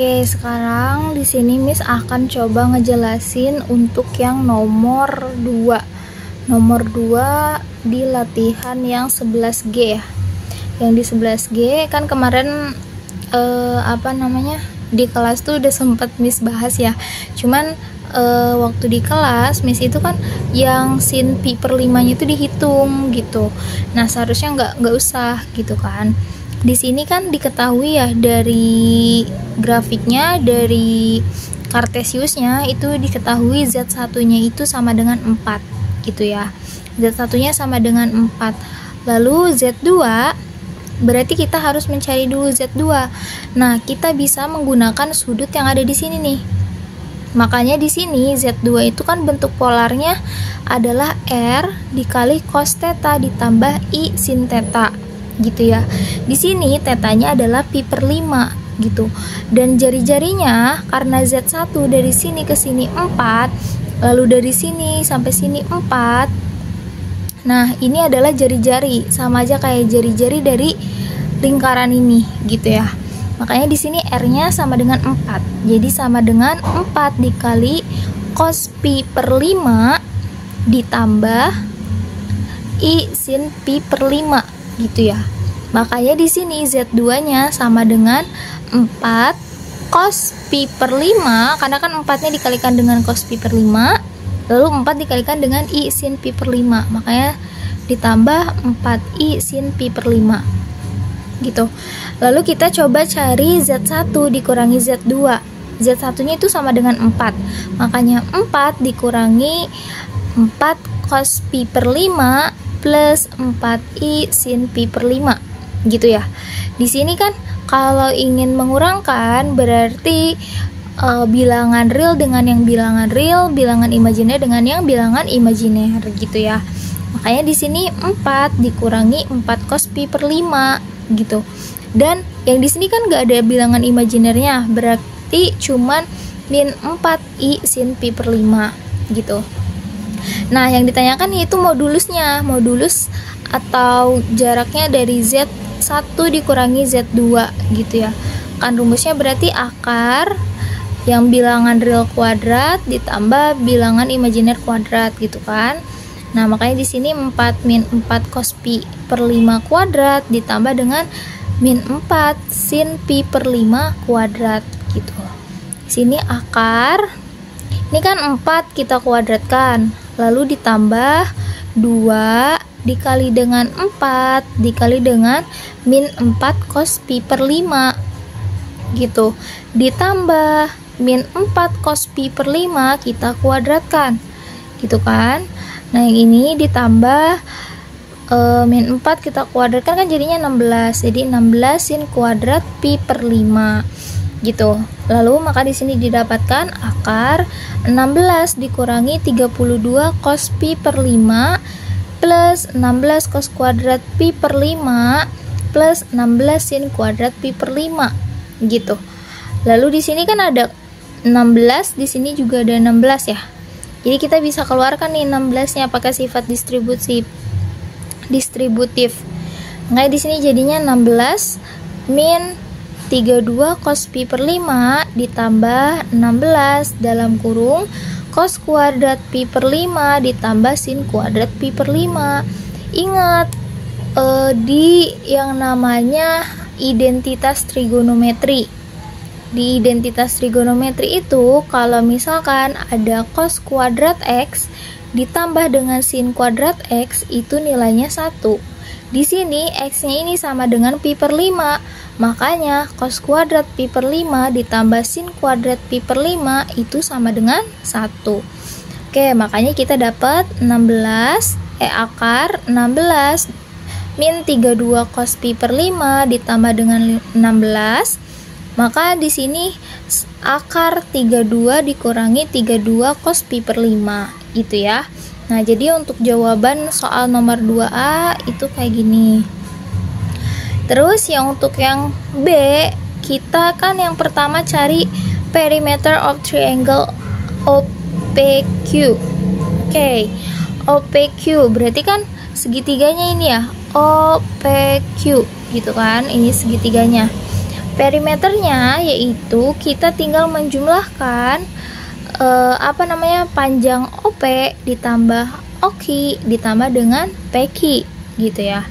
Oke, sekarang di sini Miss akan coba ngejelasin untuk yang nomor 2. Nomor 2 di latihan yang 11G ya. Yang di 11G kan kemarin di kelas tuh udah sempet Miss bahas ya. Cuman waktu di kelas Miss itu kan yang sin pi per 5-nya itu dihitung gitu. Nah, seharusnya nggak usah gitu kan. Di sini kan diketahui ya dari grafiknya, dari Cartesiusnya itu diketahui Z1-nya itu sama dengan 4 gitu ya. Z1-nya sama dengan 4. Lalu Z2 berarti kita harus mencari dulu Z2. Nah, kita bisa menggunakan sudut yang ada di sini nih. Makanya di sini Z2 itu kan bentuk polarnya adalah R dikali cos theta ditambah I sin theta gitu ya. Di sini tetanya adalah pi per 5 gitu. Dan jari-jarinya karena Z1 dari sini ke sini 4, lalu dari sini sampai sini 4. Nah, ini adalah jari-jari, sama aja kayak jari-jari dari lingkaran ini gitu ya. Makanya di sini R-nya sama dengan 4. Jadi sama dengan 4 dikali cos pi per 5 ditambah I sin pi per 5 gitu ya. Makanya di sini Z2-nya sama dengan 4 cos pi per 5, karena kan 4-nya dikalikan dengan cos pi per 5, lalu 4 dikalikan dengan I sin pi per 5. Makanya ditambah 4I sin pi per 5 gitu. Lalu kita coba cari Z1 dikurangi Z2. Z1-nya itu sama dengan 4. Makanya 4 dikurangi 4 cos pi per 5 plus 4I sin pi per 5 gitu ya. Di sini kan kalau ingin mengurangkan berarti bilangan real dengan yang bilangan real, bilangan imajiner dengan yang bilangan imajiner gitu ya. Makanya di sini 4 dikurangi 4 cos pi per 5 gitu. Dan yang di sini kan nggak ada bilangan imajinernya, berarti cuman min 4I sin pi per 5 gitu. Nah, yang ditanyakan yaitu modulusnya, modulus atau jaraknya dari Z1 dikurangi Z2 gitu ya. Kan rumusnya berarti akar yang bilangan real kuadrat ditambah bilangan imajiner kuadrat gitu kan. Nah, makanya di sini 4 min 4 cos pi per 5 kuadrat ditambah dengan min 4 sin pi per 5 kuadrat gitu. Sini akar, ini kan 4 kita kuadratkan, lalu ditambah 2 dikali dengan 4 dikali dengan min 4 cos pi per 5 gitu, ditambah min 4 cos pi per 5 kita kuadratkan gitu kan. Nah, yang ini ditambah min 4 kita kuadratkan kan jadinya 16. Jadi 16 sin kuadrat pi per 5 gitu. Lalu maka di sini didapatkan akar 16 dikurangi 32 cos pi per 5 plus 16 cos kuadrat pi per 5 plus 16 sin kuadrat pi per 5 gitu. Lalu di sini kan ada 16, di sini juga ada 16 ya. Jadi kita bisa keluarkan nih 16-nya pakai sifat distributif. Nah, di sini jadinya 16 min 32 cos pi per 5 ditambah 16 dalam kurung cos kuadrat pi per 5 ditambah sin kuadrat pi per 5. Ingat di yang namanya identitas trigonometri. Di identitas trigonometri itu kalau misalkan ada cos kuadrat X ditambah dengan sin kuadrat X itu nilainya 1. Di sini X-nya ini sama dengan pi per 5. Makanya cos kuadrat pi per 5 ditambah sin kuadrat pi per 5 itu sama dengan 1. Oke, makanya kita dapat akar 16 min 32 cos pi per 5 ditambah dengan 16. Maka di sini akar 32 dikurangi 32 cos pi per 5 gitu ya. Nah, jadi untuk jawaban soal nomor 2A itu kayak gini. Terus yang untuk yang B, kita kan yang pertama cari perimeter of triangle OPQ. Oke, OPQ berarti kan segitiganya ini ya, OPQ gitu kan, ini segitiganya. Perimeternya yaitu kita tinggal menjumlahkan panjang OP ditambah OQ ditambah dengan PQ gitu ya.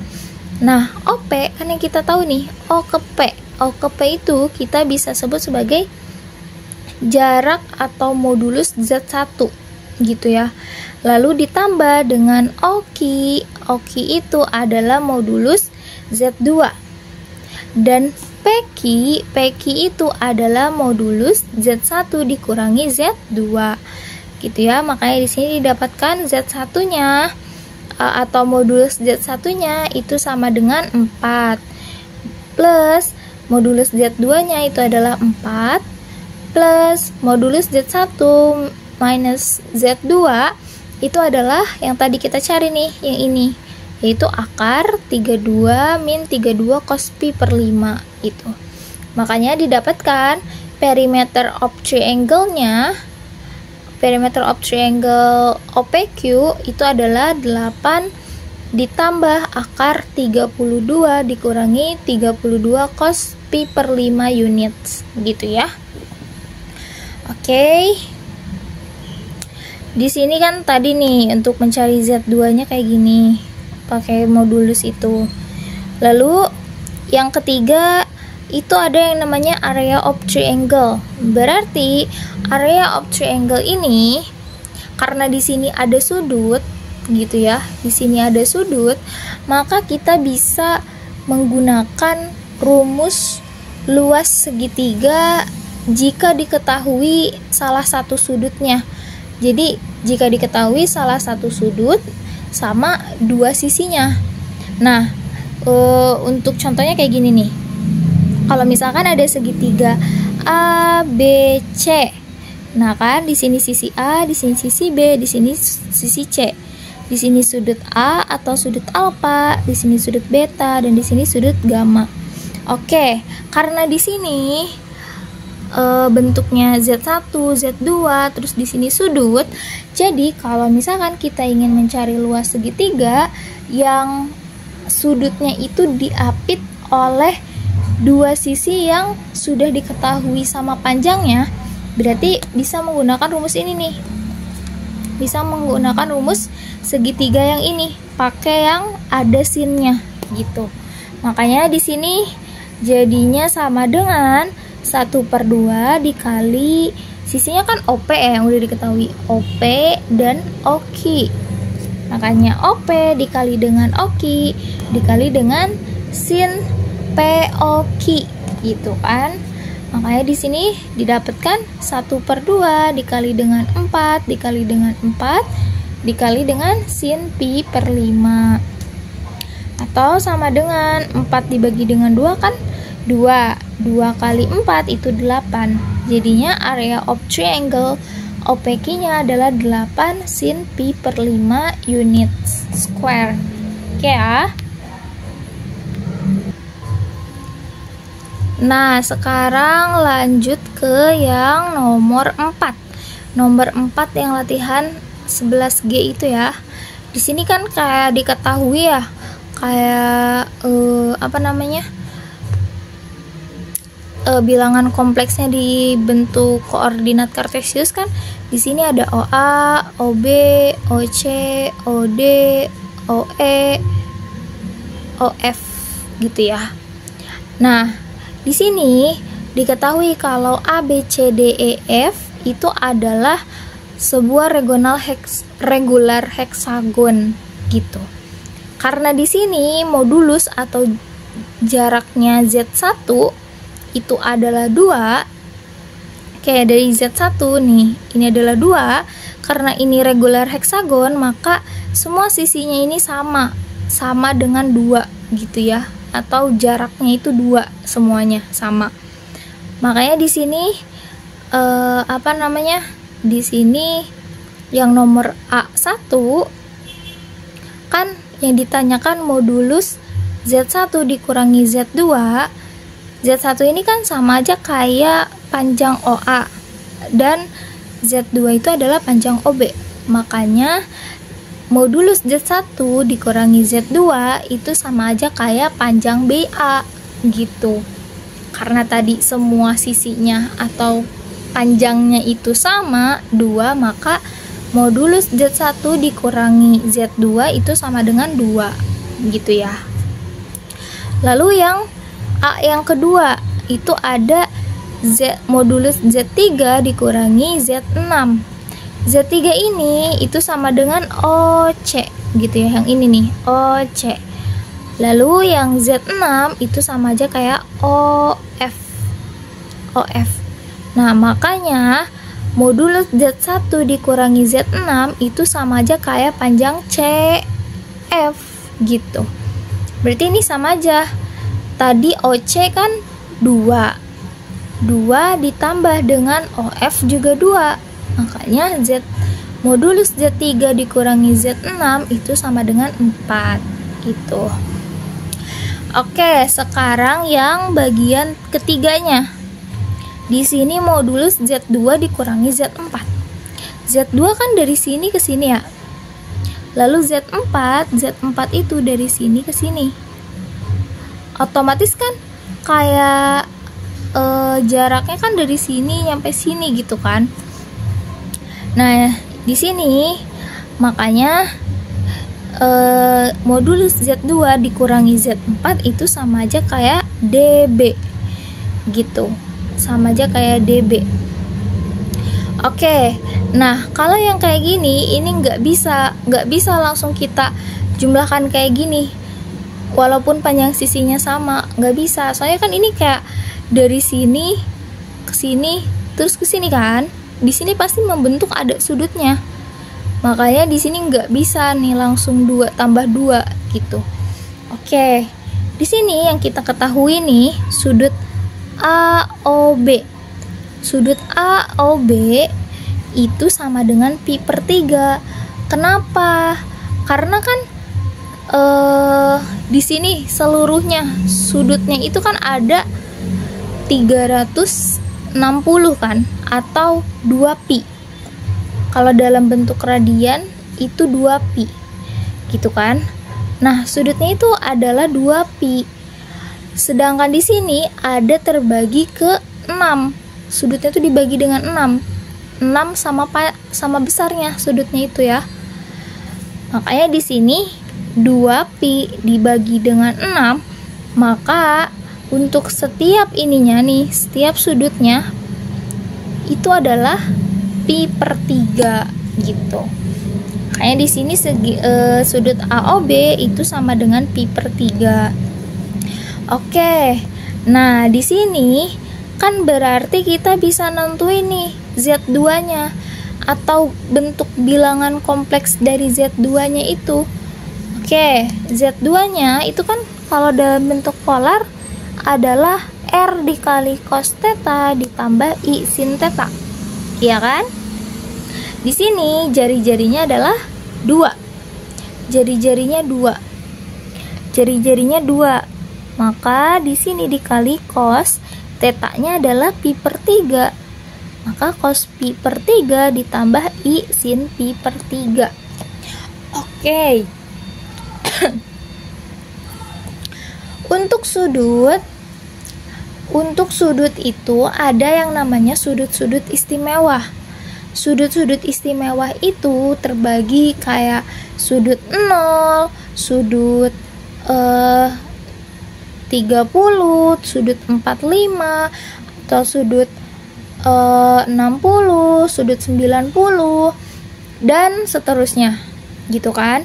Nah, OP kan yang kita tahu nih, O ke P. O ke P itu kita bisa sebut sebagai jarak atau modulus Z1 gitu ya. Lalu ditambah dengan OQ. OQ itu adalah modulus Z2. Dan PQ itu adalah modulus Z1 dikurangi Z2 gitu ya. Makanya di sini didapatkan Z1-nya atau modulus Z1-nya itu sama dengan 4 plus modulus Z2-nya itu adalah 4 plus modulus Z1 minus Z2 itu adalah yang tadi kita cari nih, yang ini, yaitu akar 32 min 32 cos pi per 5 itu. Makanya didapatkan perimeter of triangle-nya, perimeter of triangle OPQ itu adalah 8 ditambah akar 32 dikurangi 32 cos pi per 5 units gitu ya. Oke. Di sini kan tadi nih untuk mencari Z2-nya kayak gini, pakai modulus itu. Lalu yang ketiga itu ada yang namanya area of triangle. Berarti area of triangle ini karena di sini ada sudut gitu ya. Di sini ada sudut, maka kita bisa menggunakan rumus luas segitiga jika diketahui salah satu sudutnya. Jadi jika diketahui salah satu sudut sama dua sisinya. Nah, untuk contohnya kayak gini nih. Kalau misalkan ada segitiga A, B, C. Nah kan di sini sisi A, di sini sisi B, di sini sisi C. Di sini sudut A atau sudut alfa, di sini sudut beta, dan di sini sudut gamma. Oke, karena di sini bentuknya Z1, Z2, terus di sini sudut. Jadi kalau misalkan kita ingin mencari luas segitiga yang sudutnya itu diapit oleh dua sisi yang sudah diketahui sama panjangnya, berarti bisa menggunakan rumus ini nih. Bisa menggunakan rumus segitiga yang ini, pakai yang ada sinnya gitu. Makanya di sini jadinya sama dengan 1/2 dikali sisinya kan OP ya, yang udah diketahui, OP dan OQ. Makanya OP dikali dengan OQ dikali dengan sin POQ gitu kan. Makanya di sini didapatkan 1/2 dikali dengan 4 dikali dengan 4 dikali dengan sin pi per 5, atau sama dengan 4 dibagi dengan 2 kan 2 kali 4 itu 8. Jadinya area of triangle OPQ nya adalah 8 sin pi per 5 units square. Oke ya. Nah, sekarang lanjut ke yang nomor 4. Nomor 4 yang latihan 11G itu ya. Di sini kan kayak diketahui ya, kayak bilangan kompleksnya dibentuk koordinat kartesius kan. Di sini ada OA, OB, OC, OD, OE, OF gitu ya. Nah, di sini diketahui kalau A, B, C, D, E, F itu adalah sebuah regular heksagon gitu. Karena di sini modulus atau jaraknya Z1 itu adalah 2. Kayak dari Z1 nih, ini adalah 2. Karena ini regular heksagon, maka semua sisinya ini sama dengan 2 gitu ya. Atau jaraknya itu 2, semuanya sama. Makanya di sini di sini yang nomor A1 kan yang ditanyakan modulus Z1 dikurangi Z2. Z1 ini kan sama aja kayak panjang OA dan Z2 itu adalah panjang OB. Makanya modulus Z1 dikurangi Z2 itu sama aja kayak panjang BA gitu. Karena tadi semua sisinya atau panjangnya itu sama 2, maka modulus Z1 dikurangi Z2 itu sama dengan 2 gitu ya. Lalu yang A yang kedua itu ada modulus Z3 dikurangi Z6. Z3 ini itu sama dengan OC gitu ya, yang ini nih OC. Lalu yang Z6 itu sama aja kayak OF. Nah, makanya modulus Z1 dikurangi Z6 itu sama aja kayak panjang CF gitu. Berarti ini sama aja. Tadi OC kan 2 ditambah dengan OF juga 2, makanya modulus Z3 dikurangi Z6 itu sama dengan 4 gitu. Oke, sekarang yang bagian ketiganya. Di sini modulus Z2 dikurangi Z4. Z2 kan dari sini ke sini ya. Lalu Z4 itu dari sini ke sini. Otomatis kan kayak jaraknya kan dari sini nyampe sini gitu kan. Nah, di sini makanya modulus Z2 dikurangi Z4 itu sama aja kayak DB gitu, sama aja kayak DB. Oke, nah kalau yang kayak gini ini nggak bisa langsung kita jumlahkan kayak gini walaupun panjang sisinya sama, nggak bisa. Soalnya kan ini kayak dari sini ke sini terus ke sini kan, di sini pasti membentuk ada sudutnya, makanya di sini nggak bisa nih langsung 2 tambah 2 gitu. Oke, di sini yang kita ketahui nih sudut AOB. Sudut AOB itu sama dengan pi/3. Kenapa? Karena kan di sini seluruhnya sudutnya itu kan ada 360 kan, atau 2pi. Kalau dalam bentuk radian itu 2pi gitu kan. Nah, sudutnya itu adalah 2pi. Sedangkan di sini ada terbagi ke 6. Sudutnya itu dibagi dengan 6. 6 sama besarnya sudutnya itu ya. Makanya di sini 2pi dibagi dengan 6, maka untuk setiap ininya nih, setiap sudutnya itu adalah pi/3 gitu. Kayak di sini sudut AOB itu sama dengan pi/3. Oke. Nah, di sini kan berarti kita bisa nentuin nih Z2-nya atau bentuk bilangan kompleks dari Z2-nya itu. Oke, Z2-nya itu kan kalau dalam bentuk polar adalah R dikali cos theta ditambah I sin theta. Iya kan? Di sini jari-jarinya adalah 2. Jari-jarinya 2. Maka di sini dikali cos theta-nya adalah pi/3. Maka cos pi/3 ditambah I sin pi/3. Oke. Untuk sudut itu ada yang namanya sudut-sudut istimewa. Sudut-sudut istimewa itu terbagi kayak sudut 0, sudut 30, sudut 45, atau sudut 60, sudut 90, dan seterusnya gitu kan.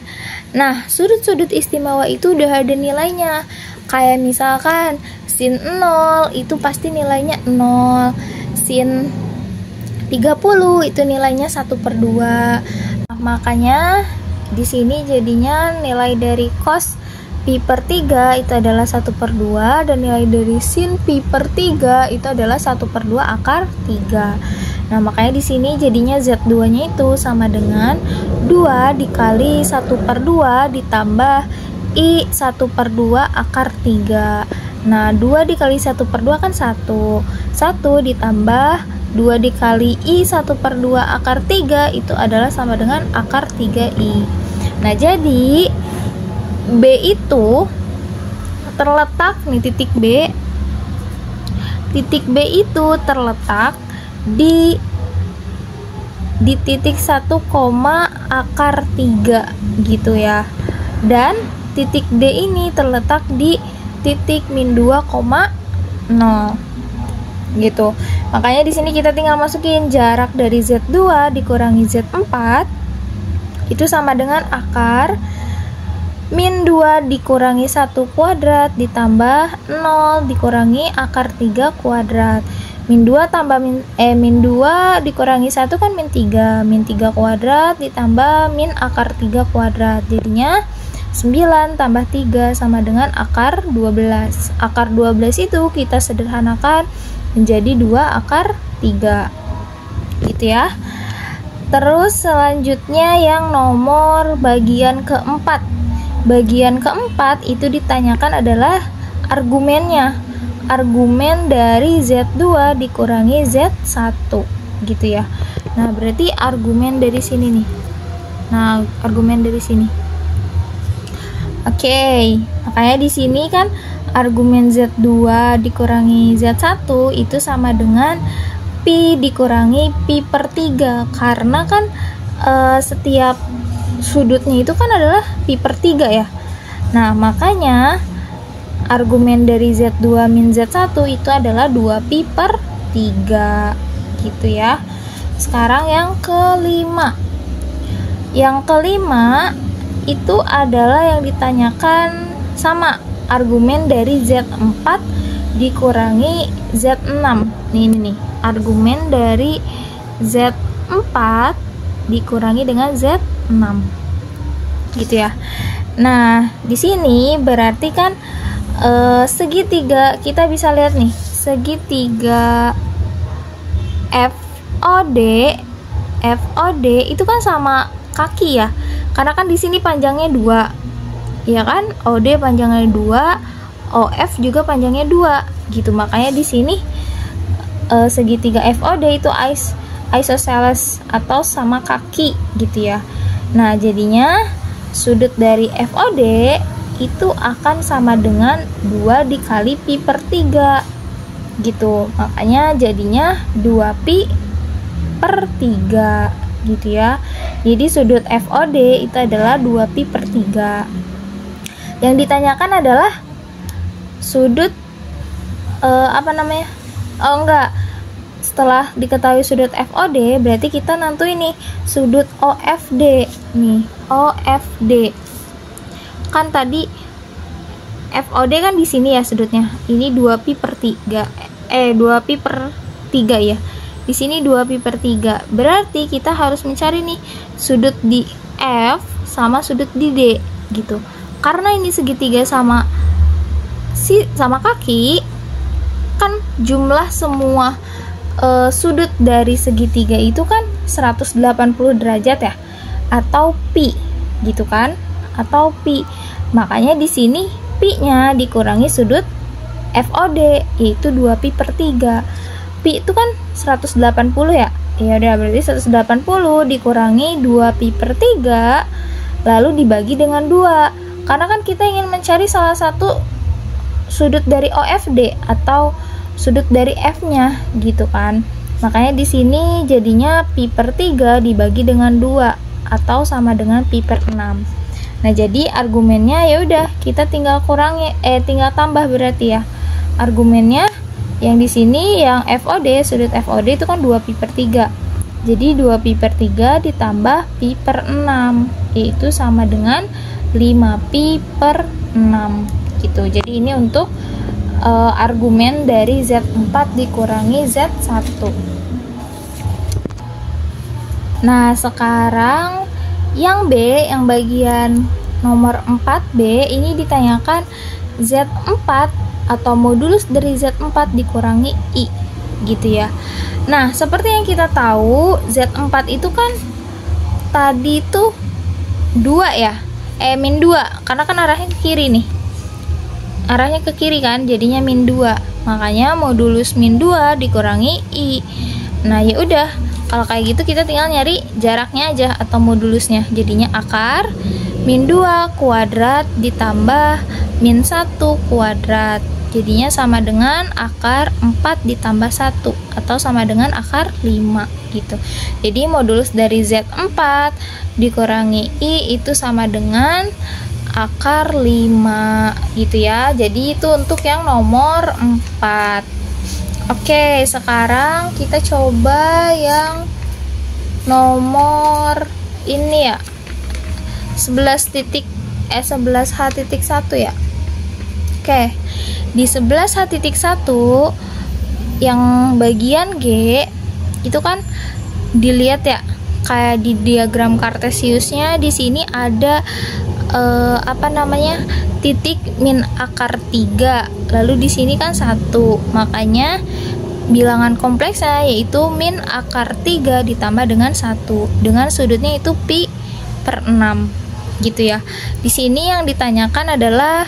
Nah, sudut-sudut istimewa itu udah ada nilainya. Kayak misalkan sin 0 itu pasti nilainya 0, sin 30 itu nilainya 1/2. Nah, makanya di sini jadinya nilai dari cos pi/3 itu adalah 1/2 dan nilai dari sin pi/3 itu adalah 1/2 akar 3. Nah, makanya di sini jadinya Z2-nya itu sama dengan 2 dikali 1/2 ditambah I 1/2 akar 3. Nah, 2 dikali 1/2 kan 1. 1 ditambah 2 dikali I 1/2 akar 3 itu adalah sama dengan akar 3I. Nah, jadi B itu terletak nih, titik B titik B itu terletak di titik 1, akar 3 gitu ya. Dan titik D ini terletak di titik min 2,0 gitu. Makanya di sini kita tinggal masukin jarak dari Z2 dikurangi Z4 itu sama dengan akar min 2 dikurangi 1 kuadrat ditambah 0 dikurangi akar 3 kuadrat. Min 2 tambah min 2 dikurangi 1 kan min 3. Min 3 kuadrat ditambah min akar 3 kuadrat. Jadinya 9 tambah 3 sama dengan akar 12. Akar 12 itu kita sederhanakan menjadi 2 akar 3. Gitu ya. Terus selanjutnya yang nomor bagian keempat. Bagian keempat itu ditanyakan adalah argumennya. Argumen dari Z2 dikurangi Z1 gitu ya. Nah, berarti argumen dari sini nih. Nah, argumen dari sini. Oke, makanya di sini kan argumen Z2 dikurangi Z1 itu sama dengan Pi dikurangi Pi per 3 karena kan setiap sudutnya itu kan adalah Pi per 3 ya. Nah, makanya argumen dari Z2 min Z1 itu adalah 2Pi per 3 gitu ya. Sekarang yang kelima. Yang kelima itu adalah yang ditanyakan sama argumen dari Z4 dikurangi Z6. Ini nih, argumen dari Z4 dikurangi dengan Z6. Gitu ya. Nah, di sini berarti kan segitiga, kita bisa lihat nih, segitiga FOD itu kan sama kaki ya. Karena kan di sini panjangnya 2. Ya kan? OD panjangnya 2, OF juga panjangnya 2 gitu. Makanya di sini segitiga FOD itu isosceles atau sama kaki gitu ya. Nah, jadinya sudut dari FOD itu akan sama dengan 2 dikali Pi per 3 gitu. Makanya jadinya 2Pi per 3 gitu ya. Jadi sudut FOD itu adalah 2Pi per 3. Yang ditanyakan adalah sudut setelah diketahui sudut FOD berarti kita nentuin nih sudut OFD nih, OFD. Kan tadi FOD kan di sini ya sudutnya. Ini 2Pi per 3. 2Pi per 3 ya. Di sini 2Pi per 3. Berarti kita harus mencari nih sudut di F sama sudut di D gitu. Karena ini segitiga sama kaki, kan jumlah semua sudut dari segitiga itu kan 180 derajat ya, atau pi gitu kan, atau pi. Makanya di sini pi-nya dikurangi sudut FOD yaitu 2Pi per 3. Pi itu kan 180 ya. Ya udah, berarti 180 dikurangi 2Pi per 3 lalu dibagi dengan 2. Karena kan kita ingin mencari salah satu sudut dari OFD atau sudut dari F-nya gitu kan. Makanya di sini jadinya Pi per 3 dibagi dengan 2 atau sama dengan Pi per 6. Nah, jadi argumennya ya udah kita tinggal tinggal tambah berarti ya. Argumennya yang di sini yang FOD, sudut FOD itu kan 2Pi per 3. Jadi 2Pi per 3 ditambah Pi per 6 yaitu sama dengan 5Pi per 6 gitu. Jadi ini untuk argumen dari Z4 dikurangi Z1. Nah, sekarang yang B, yang bagian nomor 4B ini ditanyakan Z4 atau modulus dari Z4 dikurangi I gitu ya. Nah, seperti yang kita tahu Z4 itu kan tadi tuh 2 ya, min 2 karena kan arahnya ke kiri nih, arahnya ke kiri kan, jadinya min 2. Makanya modulus min 2 dikurangi I. Nah, ya udah, kalau kayak gitu kita tinggal nyari jaraknya aja atau modulusnya. Jadinya akar min 2 kuadrat ditambah min 1 kuadrat jadinya sama dengan akar 4 ditambah 1 atau sama dengan akar 5 gitu. Jadi modulus dari Z4 dikurangi I itu sama dengan akar 5 gitu ya. Jadi itu untuk yang nomor 4. Oke, sekarang kita coba yang nomor ini ya. 11H.1 ya. Oke. Di 11H.1 yang bagian G itu kan dilihat ya, kayak di diagram kartesiusnya di sini ada titik min akar 3, lalu di sini kan 1, makanya bilangan kompleksnya yaitu min akar 3 ditambah dengan 1 dengan sudutnya itu pi per 6 gitu ya. Di sini yang ditanyakan adalah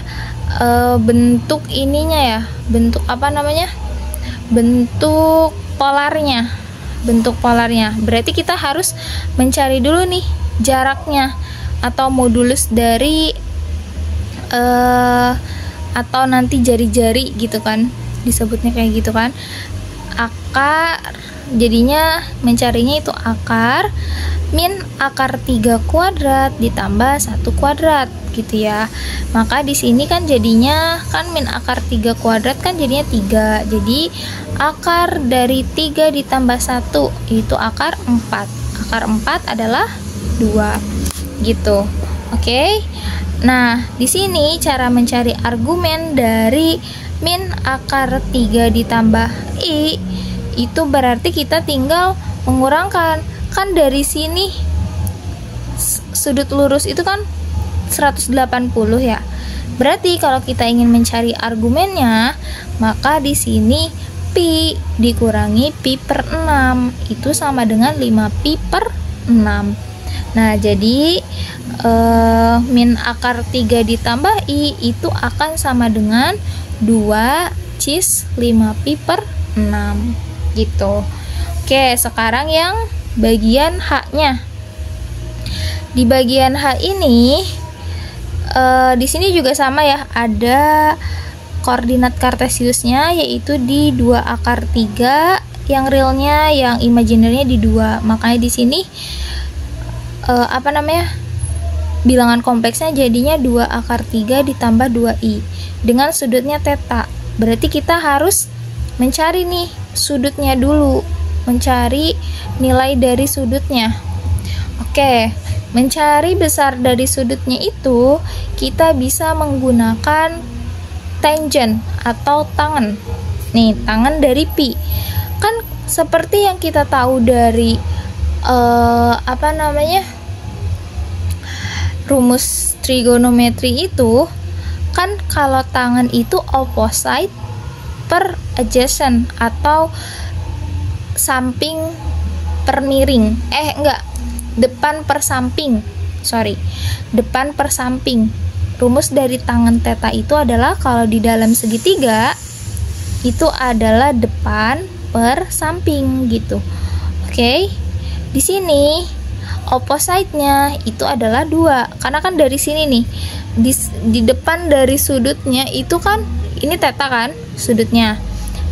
bentuk ininya ya, bentuk bentuk polarnya. Berarti kita harus mencari dulu nih jaraknya atau modulus dari atau nanti jari-jari gitu kan, disebutnya kayak gitu kan, akar. Jadinya mencarinya itu akar min akar 3 kuadrat ditambah 1 kuadrat gitu ya. Maka di sini kan jadinya kan min akar 3 kuadrat kan jadinya 3. Jadi akar dari 3 ditambah 1 itu akar 4. Akar 4 adalah 2 gitu. Oke. Nah, di sini cara mencari argumen dari min akar 3 ditambah I itu berarti kita tinggal mengurangkan. Kan dari sini sudut lurus itu kan 180 ya. Berarti kalau kita ingin mencari argumennya, maka di sini pi dikurangi pi per 6 itu sama dengan 5 pi per 6. Nah, jadi min akar 3 ditambah I itu akan sama dengan 2 cis 5 pi per 6 gitu. Oke, sekarang yang bagian H-nya. Di bagian H ini di sini juga sama ya, ada koordinat kartesiusnya yaitu di 2 akar 3, yang realnya, yang imajinernya di 2. Makanya di sini bilangan kompleksnya jadinya 2 akar 3 ditambah 2i dengan sudutnya theta. Berarti kita harus mencari nih sudutnya dulu, mencari nilai dari sudutnya. Oke, mencari besar dari sudutnya itu kita bisa menggunakan tangent atau tangen. Nih, tangen dari pi. Kan seperti yang kita tahu dari rumus trigonometri itu kan, kalau tangen itu opposite per adjacent atau samping per miring. Depan per samping. Depan per samping. Rumus dari tangen theta itu adalah kalau di dalam segitiga itu adalah depan per samping gitu. Oke. Di sini opposite-nya itu adalah 2. Karena kan dari sini nih, di depan dari sudutnya itu kan ini theta kan sudutnya.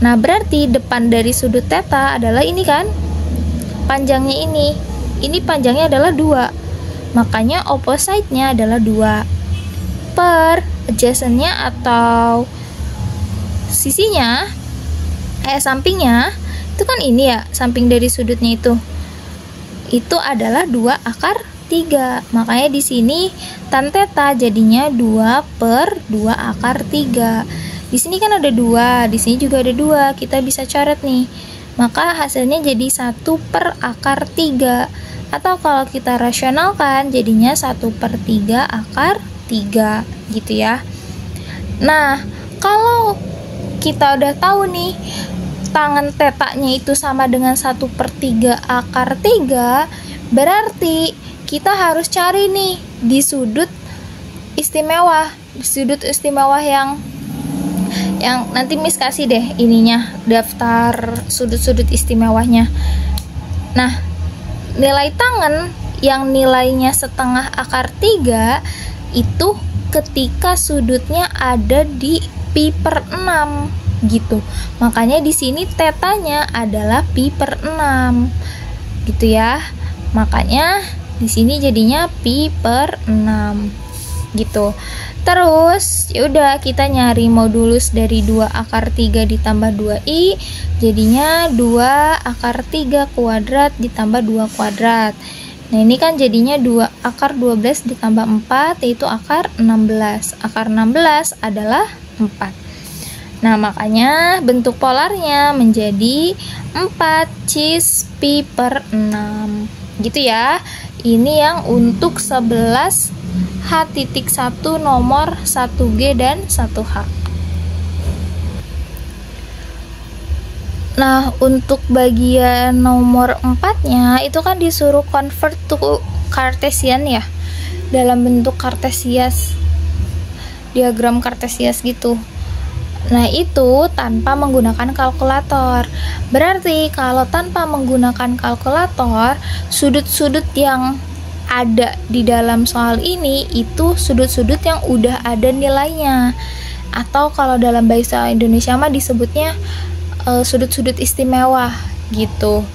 Nah, berarti depan dari sudut theta adalah ini kan, panjangnya ini. Ini panjangnya adalah 2. Makanya opposite-nya adalah 2. Per adjacent-nya atau sisinya, sampingnya, itu kan ini ya, samping dari sudutnya itu adalah 2 akar 3. Makanya di sini tan theta jadinya 2 per 2 akar 3. Di sini kan ada 2, di sini juga ada 2. Kita bisa coret nih. Maka hasilnya jadi 1 per akar 3. Atau kalau kita rasionalkan jadinya 1 per 3 akar 3 gitu ya. Nah, kalau kita udah tahu nih tangen tetanya itu sama dengan 1 per 3 akar 3, berarti kita harus cari nih di sudut istimewa. Sudut istimewa yang nanti Miss kasih deh ininya, daftar sudut-sudut istimewanya. Nah, nilai tangen yang nilainya setengah akar 3 itu ketika sudutnya ada di pi per 6 gitu. Makanya di sini tetanya adalah pi per 6 gitu ya. Makanya di sini jadinya pi per 6 gitu. Terus ya udah, kita nyari modulus dari 2 akar 3 ditambah 2i, jadinya 2 akar 3 kuadrat ditambah 2 kuadrat. Nah ini kan jadinya 2 akar 12 ditambah 4, yaitu akar 16. Akar 16 adalah 4. Nah makanya bentuk polarnya menjadi 4 cis pi per 6 gitu ya. Ini yang untuk 11 H.1 nomor 1G dan 1H. Nah, untuk bagian nomor 4-nya itu kan disuruh convert to Cartesian ya. Dalam bentuk Cartesias. Diagram Cartesias gitu. Nah, itu tanpa menggunakan kalkulator. Berarti kalau tanpa menggunakan kalkulator, sudut-sudut yang ada di dalam soal ini itu sudut-sudut yang udah ada nilainya, atau kalau dalam bahasa Indonesia mah disebutnya sudut-sudut istimewa gitu.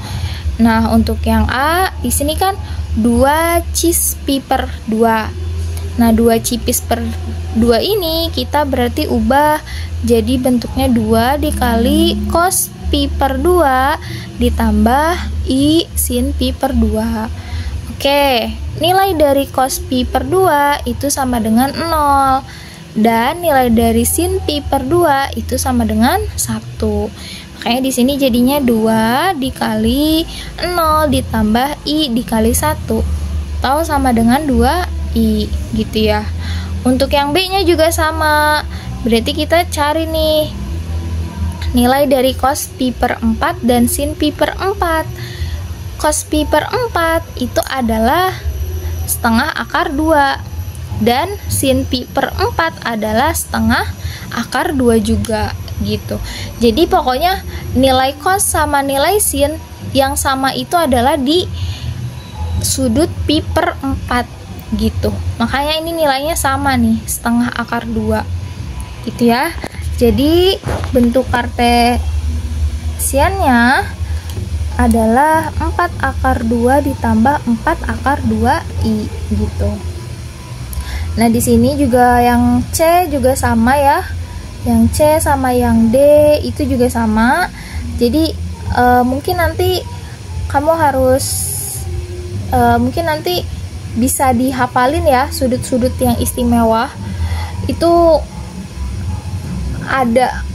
Nah untuk yang A di sini kan 2 cis pi per 2. Nah 2 cis per 2 ini kita berarti ubah jadi bentuknya 2 dikali cos pi per 2 ditambah i sin pi per 2. Oke, nilai dari cos pi per 2 itu sama dengan 0. Dan nilai dari sin pi per 2 itu sama dengan 1. Makanya di sini jadinya 2 dikali 0 ditambah i dikali 1. Atau sama dengan 2i gitu ya. Untuk yang B-nya juga sama. Berarti kita cari nih nilai dari cos pi per 4 dan sin pi per 4. Cos pi per 4 itu adalah setengah akar 2 dan sin pi per 4 adalah setengah akar 2 juga gitu. Jadi pokoknya nilai cos sama nilai sin yang sama itu adalah di sudut pi per 4 gitu. Makanya ini nilainya sama nih, setengah akar 2 gitu ya. Jadi bentuk Cartesiannya adalah 4 akar 2 ditambah 4 akar 2i gitu. Nah, di sini juga yang C juga sama ya. Yang C sama yang D itu juga sama. Jadi mungkin nanti kamu harus mungkin nanti bisa dihafalin ya sudut-sudut yang istimewa. Itu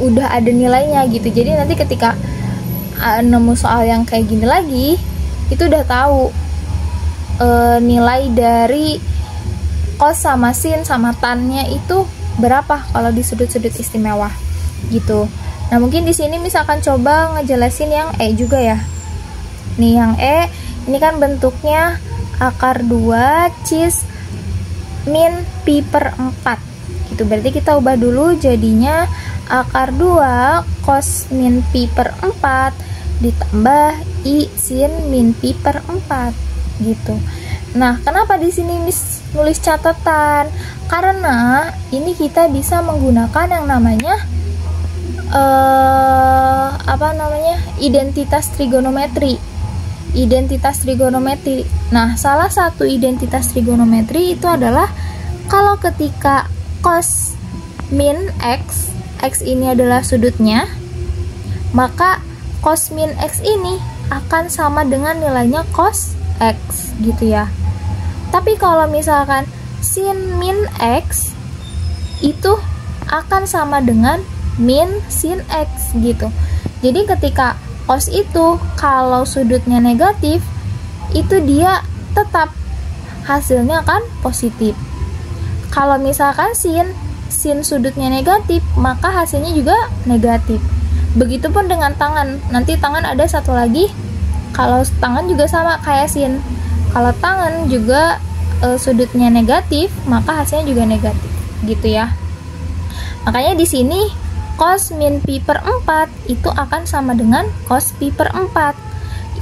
udah ada nilainya gitu. Jadi nanti ketika nemu soal yang kayak gini lagi itu udah tahu nilai dari cos sama sin sama tannya itu berapa kalau di sudut-sudut istimewa gitu. Nah mungkin di sini misalkan coba ngejelasin yang E juga ya. Nih yang E ini kan bentuknya akar 2 cis min pi per 4 gitu. Berarti kita ubah dulu jadinya akar 2 cos min pi per 4 ditambah i sin min pi per 4 gitu. Nah, kenapa di sini nulis catatan? Karena ini kita bisa menggunakan yang namanya identitas trigonometri. Identitas trigonometri. Nah, salah satu identitas trigonometri itu adalah kalau ketika cos min x ini adalah sudutnya, maka cos min x ini akan sama dengan nilainya cos x gitu ya. Tapi kalau misalkan sin min x itu akan sama dengan min sin x gitu. Jadi ketika cos itu kalau sudutnya negatif, itu dia tetap hasilnya akan positif. Kalau misalkan sin sudutnya negatif, maka hasilnya juga negatif. Begitupun dengan tangan. Nanti tangan ada satu lagi. Kalau tangan juga sama kayak sin. Kalau tangan juga sudutnya negatif, maka hasilnya juga negatif. Gitu ya. Makanya di sini cos min pi per 4 itu akan sama dengan cos pi per 4.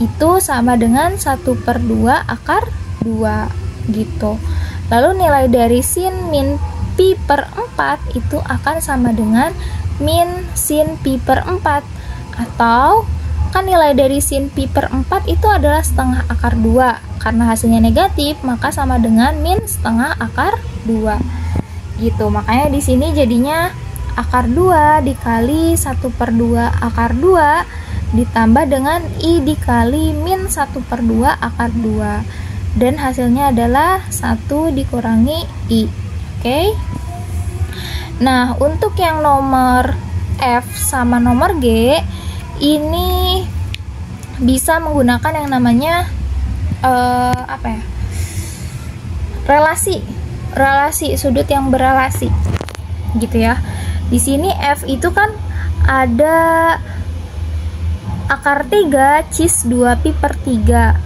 Itu sama dengan 1/2 akar 2 gitu. Lalu nilai dari sin min pi per 4 itu akan sama dengan min sin pi per 4. Atau kan nilai dari sin pi per 4 itu adalah setengah akar 2. Karena hasilnya negatif, maka sama dengan min setengah akar 2. Gitu. Makanya di sini jadinya akar 2 dikali 1/2 akar 2 ditambah dengan i dikali min 1/2 akar 2, dan hasilnya adalah 1 dikurangi i. Oke. Nah, untuk yang nomor F sama nomor G ini bisa menggunakan yang namanya relasi sudut yang berelasi gitu ya. Di sini F itu kan ada akar 3 cis 2 pi per 3.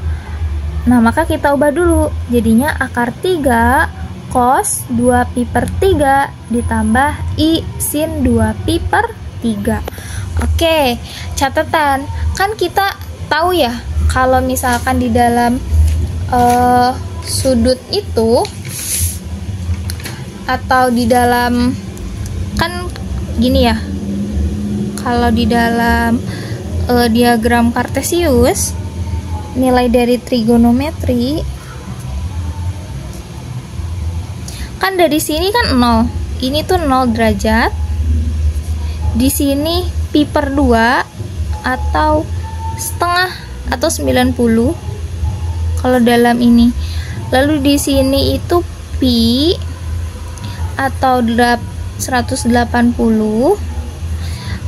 Nah, maka kita ubah dulu. Jadinya akar 3 cos 2 pi per 3 ditambah i sin 2 pi per 3. Oke, catatan. Kan kita tahu ya, kalau misalkan di dalam sudut itu atau di dalam, kan gini ya, kalau di dalam diagram kartesius, nilai dari trigonometri kan dari sini kan 0, ini tuh 0 derajat, di sini pi per 2 atau setengah atau 90 kalau dalam ini, lalu di sini itu pi atau 180,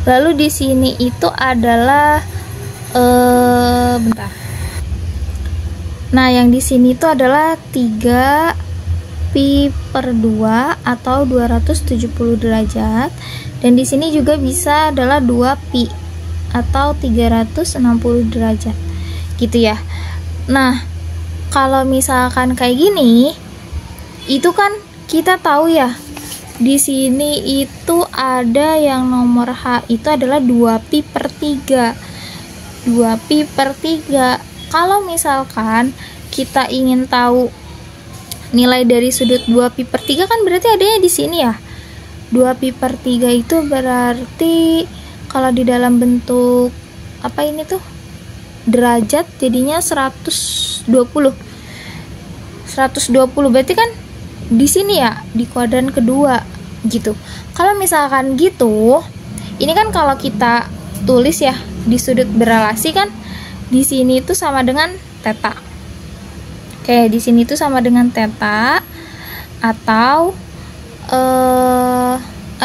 lalu di sini itu adalah bentar. Nah, yang di sini itu adalah 3 pi per 2 atau 270 derajat, dan di sini juga bisa adalah 2 pi atau 360 derajat gitu ya. Nah, kalau misalkan kayak gini, itu kan kita tahu ya, di sini itu ada yang nomor H itu adalah 2 pi per 3. 2 pi per 3. Kalau misalkan kita ingin tahu nilai dari sudut 2 pi per 3 kan berarti adanya di sini ya. 2 pi per 3 itu berarti kalau di dalam bentuk apa ini tuh? Derajat, jadinya 120. 120 berarti kan di sini ya, di kuadran kedua gitu. Kalau misalkan gitu, ini kan kalau kita tulis ya di sudut berelasi kan di sini itu sama dengan theta. Oke, di sini itu sama dengan theta, atau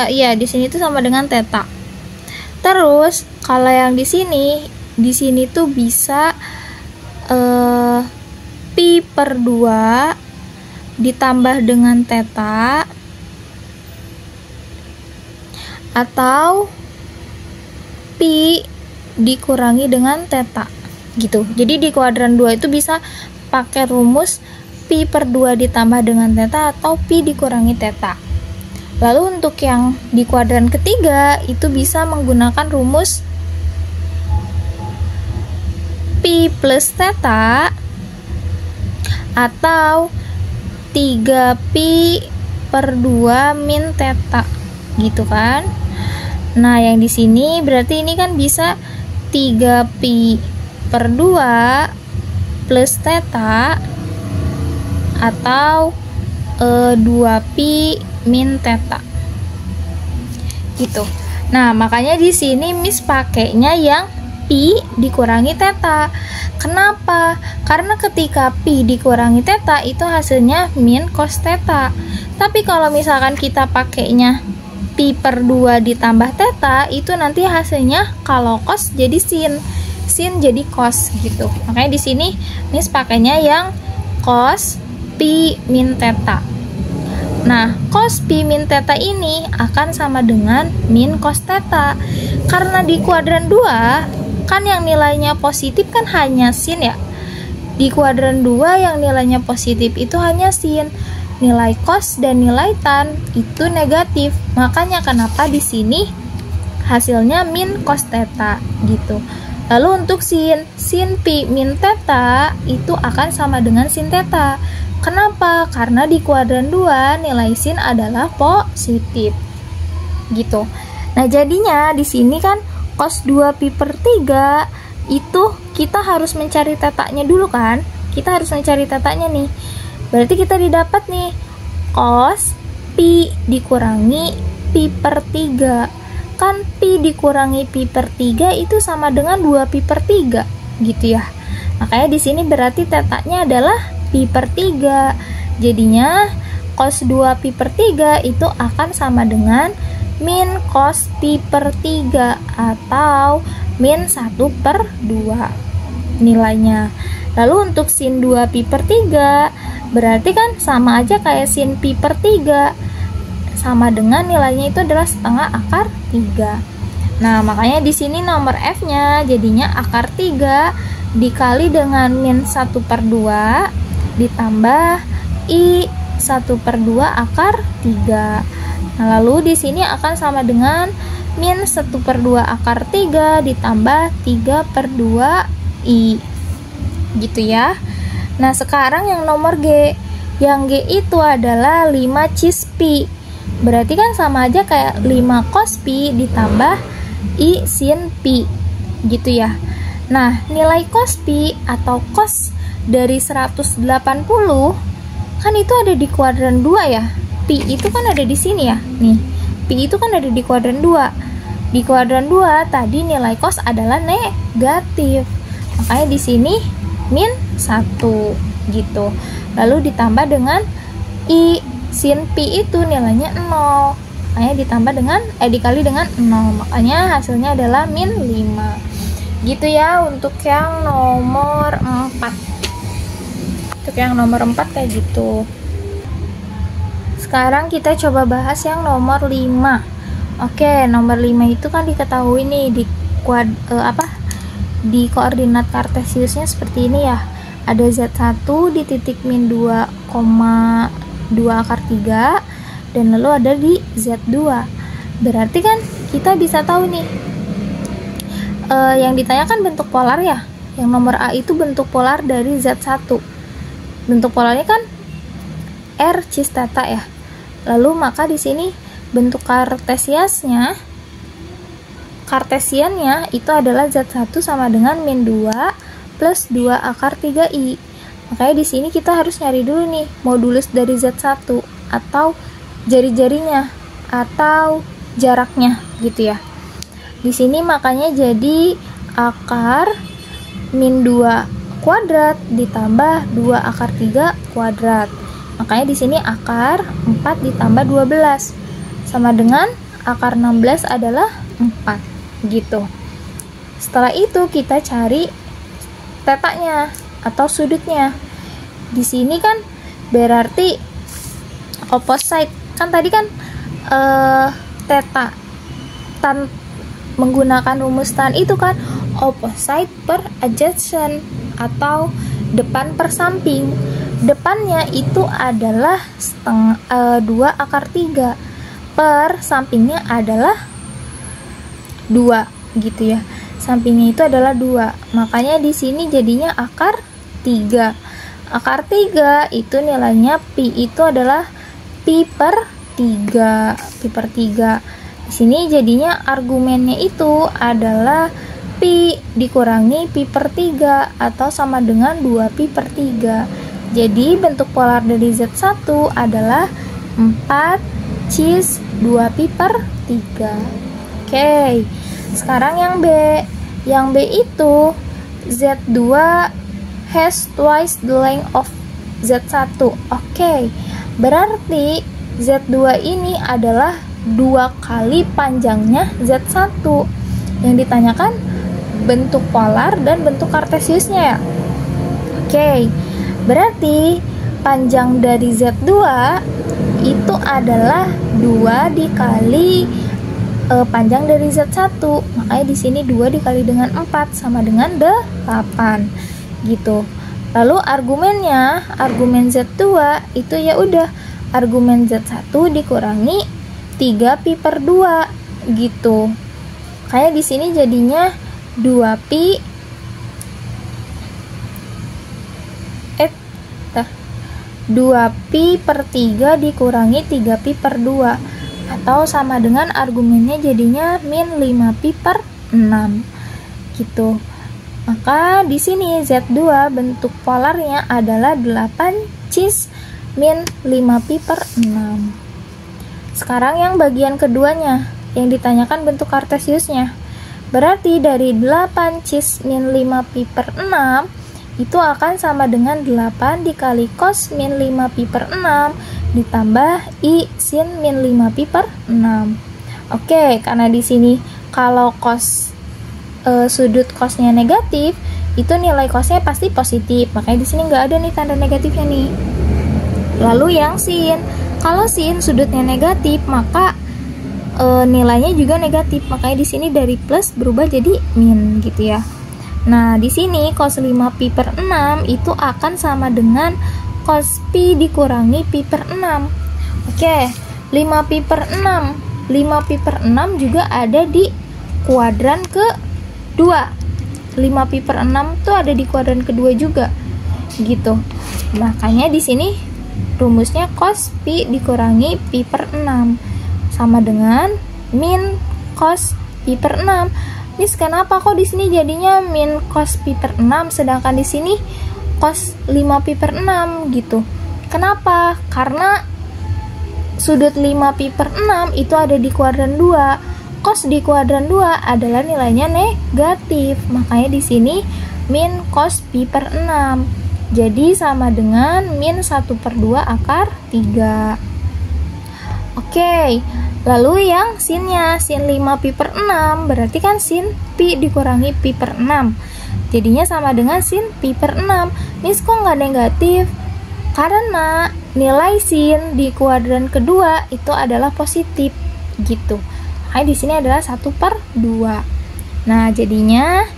iya, di sini itu sama dengan theta. Terus kalau yang di sini tuh bisa pi per 2 ditambah dengan theta, atau pi dikurangi dengan theta gitu. Jadi di kuadran 2 itu bisa pakai rumus pi per 2 ditambah dengan theta atau pi dikurangi theta. Lalu untuk yang di kuadran ketiga itu bisa menggunakan rumus pi plus theta atau 3 pi per 2 min theta gitu kan. Nah, yang di sini berarti ini kan bisa 3 pi per 2 plus theta atau 2 pi min theta gitu. Nah, makanya di sini Miss pakainya yang pi dikurangi theta. Kenapa? Karena ketika pi dikurangi theta itu hasilnya min cos theta. Tapi kalau misalkan kita pakainya pi per 2 ditambah theta, itu nanti hasilnya kalau cos jadi sin jadi cos gitu. Makanya di sini Miss pakainya yang cos pi min theta. Nah, cos pi min theta ini akan sama dengan min cos theta. Karena di kuadran 2 kan yang nilainya positif kan hanya sin ya. Di kuadran 2 yang nilainya positif itu hanya sin. Nilai cos dan nilai tan itu negatif. Makanya kenapa di sini hasilnya min cos theta gitu. Lalu untuk sin pi min theta itu akan sama dengan sin theta. Kenapa? Karena di kuadran 2 nilai sin adalah positif. Gitu. Nah, jadinya di sini kan cos 2 pi per 3 itu kita harus mencari tetanya dulu kan? Kita harus mencari tetanya nih. Berarti kita didapat nih cos pi dikurangi pi per 3. Kan pi dikurangi pi per 3 itu sama dengan 2 pi per 3 gitu ya. Makanya di sini berarti tetanya adalah pi per 3. Jadinya cos 2 pi per 3 itu akan sama dengan min cos pi per 3 atau min 1 per 2 nilainya. Lalu untuk sin 2 pi per 3 berarti kan sama aja kayak sin pi per 3, sama dengan nilainya itu adalah setengah akar 3. Nah, makanya di sini nomor F-nya jadinya akar 3 dikali dengan min 1 per 2 ditambah I 1 per 2 akar 3. Nah, lalu di sini akan sama dengan min 1 per 2 akar 3 ditambah 3 per 2 I. Gitu ya. Nah, sekarang yang nomor G. Yang G itu adalah 5 cis pi. Berarti kan sama aja kayak 5 cos pi ditambah I sin pi. Gitu ya. Nah, nilai cos pi atau cos dari 180 kan itu ada di kuadran 2 ya. Pi itu kan ada di sini ya. Nih, pi itu kan ada di kuadran 2. Di kuadran 2 tadi nilai cos adalah negatif. Makanya di sini min 1 gitu. Lalu ditambah dengan I sin pi itu nilainya 0. Makanya ditambah dengan dikali dengan 0. Makanya hasilnya adalah min 5. Gitu ya untuk yang nomor 4. Untuk yang nomor 4 kayak gitu. Sekarang kita coba bahas yang nomor 5. Oke, nomor 5 itu kan diketahui nih di di koordinat kartesiusnya seperti ini ya. Ada Z1 di titik min 2,2 akar 3 dan lalu ada di Z2. Berarti kan kita bisa tahu nih yang ditanyakan bentuk polar ya. Yang nomor A itu bentuk polar dari Z1. Bentuk polarnya kan R cis theta ya. Lalu maka di sini bentuk kartesiannya itu adalah Z1 sama dengan min 2 plus 2 akar 3i. Makanya di sini kita harus nyari dulu nih modulus dari Z1 atau jari-jarinya atau jaraknya gitu ya. Di sini makanya jadi akar min 2 kuadrat ditambah 2 akar 3 kuadrat. Makanya di sini akar 4 ditambah 12 sama dengan akar 16 adalah 4 gitu. Setelah itu kita cari tetanya atau sudutnya. Di sini kan berarti opposite. Kan tadi kan theta menggunakan rumus tan itu kan opposite per adjacent atau depan per samping. Depannya itu adalah 2 akar 3 per sampingnya adalah 2 gitu ya. Sampingnya itu adalah 2. Makanya di sini jadinya akar 3. Akar 3 itu nilainya pi itu adalah pi per 3. Pi per 3. Di sini jadinya argumennya itu adalah pi dikurangi pi per 3 atau sama dengan 2 pi per 3. Jadi bentuk polar dari Z1 adalah 4 cis 2 pi per 3. Oke. Sekarang yang B. Yang B itu Z2 has twice the length of Z1. Oke. Berarti Z2 ini adalah 2 kali panjangnya Z1. Yang ditanyakan bentuk polar dan bentuk kartesiusnya ya. Oke. Berarti panjang dari Z2 itu adalah 2 dikali panjang dari Z1. Makanya di sini 2 dikali dengan 4 sama dengan 8 gitu. Lalu argumen Z2 itu ya udah argumen Z1 dikurangi 3 pi per 2 gitu. Kayak di sini jadinya 2pi 2pi per 3 dikurangi 3pi per 2, atau sama dengan argumennya jadinya min 5pi per 6 gitu. Maka di sini Z2 bentuk polarnya adalah 8 cis min 5pi per 6. Sekarang yang bagian keduanya, yang ditanyakan bentuk kartesiusnya. Berarti dari 8 cis min 5pi per 6 itu akan sama dengan 8 dikali cos min 5pi per 6 ditambah I sin min 5pi per 6. Oke, karena di sini kalau cos sudut cosnya negatif, itu nilai cosnya pasti positif. Makanya di sini nggak ada nih tanda negatifnya nih. Lalu yang sin, kalau sin sudutnya negatif, maka nilainya juga negatif. Makanya di sini dari plus berubah jadi min gitu ya. Nah, di sini cos 5pi per 6 itu akan sama dengan cos pi dikurangi pi per 6. Oke, 5pi per 6. 5pi per 6 juga ada di kuadran kedua. 5pi per 6 tuh ada di kuadran kedua juga. Gitu. Makanya di sini rumusnya cos pi dikurangi pi per 6 sama dengan min cos pi per 6. Miss, kenapa kok di sini jadinya min cos pi per 6 sedangkan di sini cos 5pi per 6 gitu. Kenapa? Karena sudut 5pi per 6 itu ada di kuadran 2. Cos di kuadran 2 adalah nilainya negatif. Makanya di sini min cos pi per 6. Jadi sama dengan min 1/2 akar 3. Oke. Lalu yang sinnya, sin 5pi per 6, berarti kan sin pi dikurangi pi per 6. Jadinya sama dengan sin pi per 6. Miss, kok nggak negatif? Karena nilai sin di kuadran kedua itu adalah positif, gitu. Makanya di sini adalah 1/2. Nah, jadinya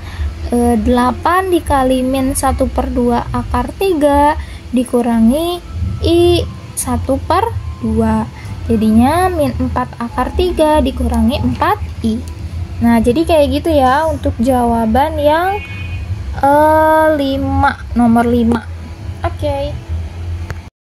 8 dikali min 1/2 akar 3 dikurangi I 1/2. Jadinya min 4 akar 3 dikurangi 4i. Nah, jadi kayak gitu ya untuk jawaban yang nomor 5. Oke.